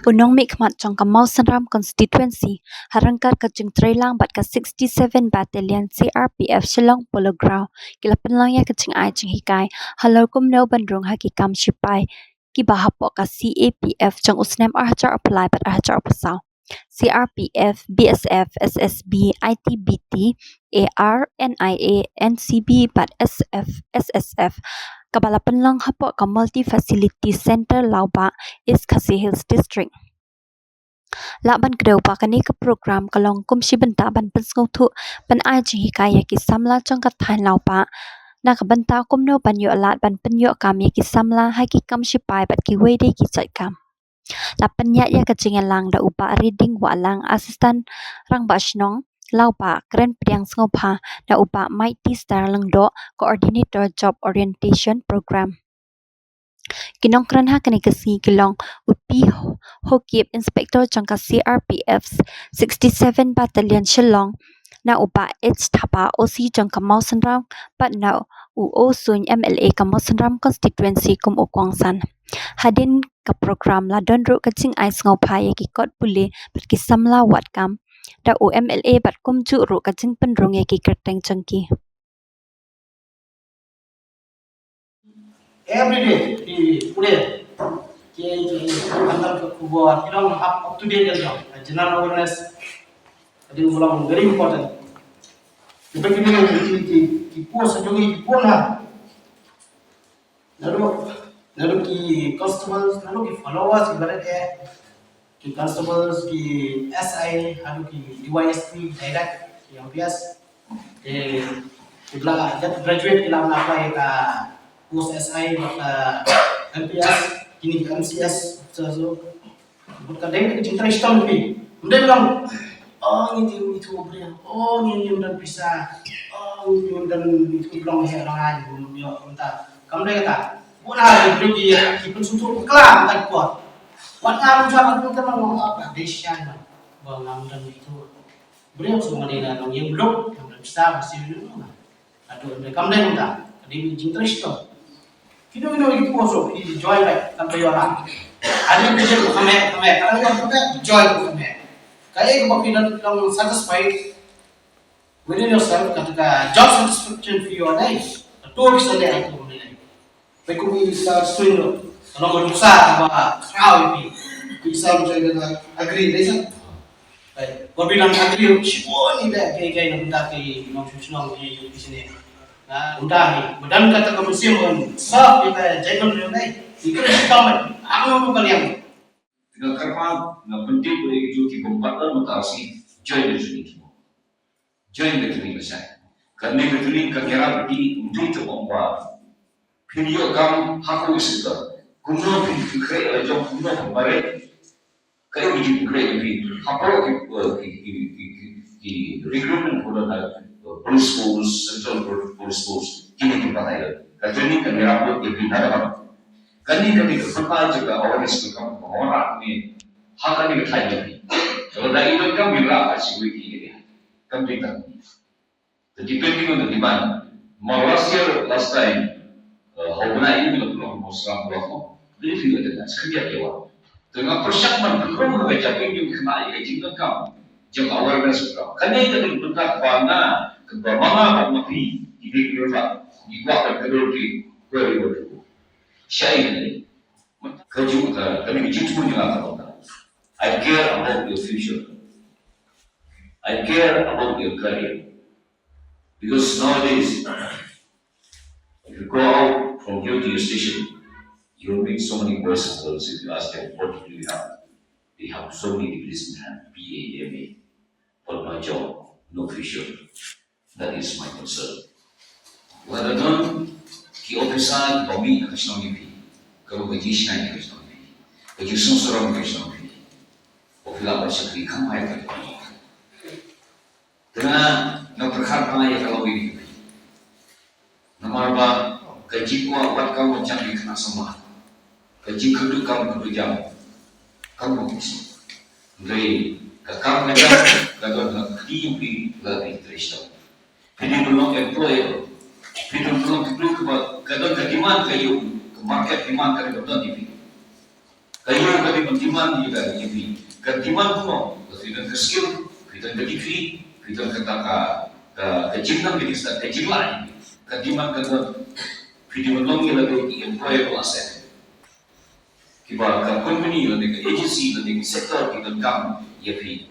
Unong mikmat trong Kamau Sanram constituency harangkat kajing trailang bat ka 67 Battalion CRPF Shillong Polo Ground kilapan lang ya kajing ai jing hikai halor kumno bandrung haki kam shipai ki bahapo ka CAPF trong usnem arhajar apply bat arhajar pasau CRPF, BSF, SSB, ITBT, AR, NIA, NCB, bat SF, SSF kabalapan lang hapo ka multi facility center Lauba East Khasi Hills District. Laban Kdew pa kani ka program kalong kumshi benta ban pensngau thu ban ai jing hikaya ki samla trong ka thain lau pa na ka benta kumno ban yo alat ban penyo kam ye ki samla hai ki kam shipai bat ki wede ki chai kam la penya ya ka jing lang da upa reading wa lang assistant rang ba shnong lau pa kren priang ngau pha da upa mighty star lang do coordinator job orientation program Kinong kran ha kani kasi kilong upi hokip inspector jangka CRPF 67 Battalion Shillong na upa H thapa OC jangka Mausanram pat na UO Suin MLA ka Mausanram constituency kum ukwangsan. Hadin ka program la donru kaching ais ngau phaya ki kot puli pat ki samla wat kam da UMLA bat kum ju ru kaching penrung ye ki kerteng changki. Every day today antar kubuat kita up to date aja general awareness itu ulang very important kita ki post aja ki pona lalu ki customers lalu ki followers ibaratnya ki customers ki SI lalu ki DYSP direct ki obvious setelah graduate kita apply ke post SI maka MPS kini ke MCS so bukan dia cerita Islam lebih dia bilang oh ini itu berian oh ini udah bisa oh ini udah itu bilang orang aja belum ya entah kamu dia kata bukan dia dia pun suatu kelam tak kuat warna ucapan itu memang apa desa bang dan itu beliau semua dia orang yang belum bisa masih dulu aduh kamu dia minta dia cerita Islam kita itu kosong di join back sampai orang ada yang kerja kami kalau yang kita join kami kayak kemudian kalau satisfied within yourself ketika job satisfaction for your life itu bisa dia itu kemudian baik bisa swing kalau berusaha apa kau ini bisa menjadi agree desa baik kemudian agree semua ini dah kayak nanti di nong di sini udah dan kata komisi pun sah kita jangan berdiri itu sistem aku bukan yang dengan karena penting boleh itu kita membuat mutasi join betulin besar karena betulin kerja di untuk membuat video kam haku isda kumno fikre jom kumno kemarin kayak begini fikre ini apa ki recruitment program police force, central police force, kini kita tahu. Kajani kan Ïarap lebih nara. Kani kami kesempatan juga orang sekarang orang ni, hak kami bertanya lagi. Kalau dah itu kami Ïarap asyik wiki ini, kami tak. Jadi penting untuk di mana? Last time, hubungan ini untuk Muslim berlaku. Jadi kita dengan sekian jawab. Dengan persiapan berkumpulan kecapai yang kena ikat kamu. Jika awareness berlaku. Kani itu berkat pada Kebamaha Mawphor ini kita dibuat terjadi very good. Saya ini kerja kami jitu juga tak. I care about your future. I care about your career. Because nowadays, if you go out from here to your station, you will meet so many boys and girls. If you ask them what do you have, they have so many degrees in hand, BA, MA. But my job, no future. That is my concern. Whether done, ki officer Bobby nakasnong ni kalau bagi siya nakasnong ni, bagi sunsurang nakasnong ni, o pila sa kri kamay ka. Tena naperkhat pa ya kalau ini. Namar ba gaji ko wat ka mo chang ikna sama. Gaji kudu kam kudu jam. Kamu bisa. Dari kakak ngajak gagal nak kiri lagi terus. Ini belum employer, ini belum kadang ke demand kayu, ke market demand kayu betul ni. Kayo kami magdiman di ka di kadiman mo kasi ng skill kita ng degree kita ka jimnam di sa jimlan kadiman ka video long yung employable asset kiba ka company yung agency yung sector kita kam yapi